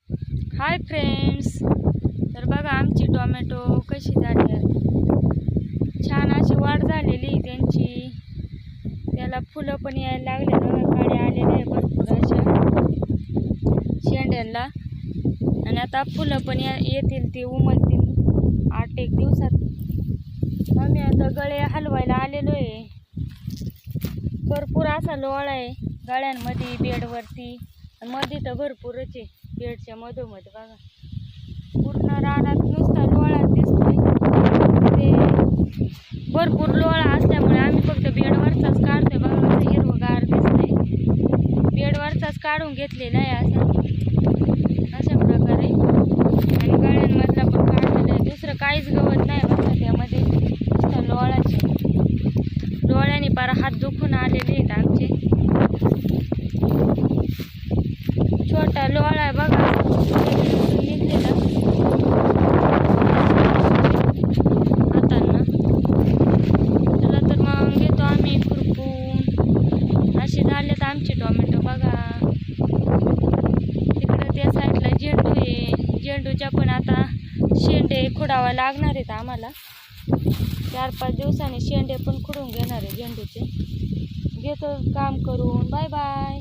Hi friends, तर बघा आमची टोमॅटो कशी झाली आहे. छान अशी वाढ झालेली त्यांची. त्याला फुलं पण यायला लागले, बघा काड्या आलेल्या आहे भरपूर अशा शेंड्यांना. आणि आता फुलं पण येतील, ती उमलतील 8-1 दिवसात. आम्ही आता गळे हलवायला आलेलो आहे. भरपूर असा लोळ आहे गळ्यांमध्ये, बेडवरती. मध्ये तर भरपूरच आहे, बेडच्या मधोमध बघा पूर्ण रानात नुसता लोळा दिसतोय. ते भरपूर लोळा असल्यामुळे आम्ही फक्त बेडवरचाच काढतोय. बघा कसं हिरवगार दिसतंय. बेडवरचाच काढून घेतलेला आहे अशा प्रकारे. आणि गळ्यांमधला पण काढलेला आहे. दुसरं काहीच गवत नाही बघा त्यामध्ये, नुसता लोळाचे. लोळ्याने पार हात दुखून आलेले आहेत आमचे. छोटा लोळा आहे बघा निघलेला हातांना. त्याला तर मग घेतो आम्ही खुरपून. असे झालेत आमचे टोमॅटो बघा. तिकडं त्या साईडला झेंडू आहे. झेंडूच्या पण आता शेंडे खुडावा लागणार आहेत आम्हाला. 4-5 दिवसांनी शेंडे पण खुडून घेणार आहे झेंडूचे. घेतो काम करून. Bye bye.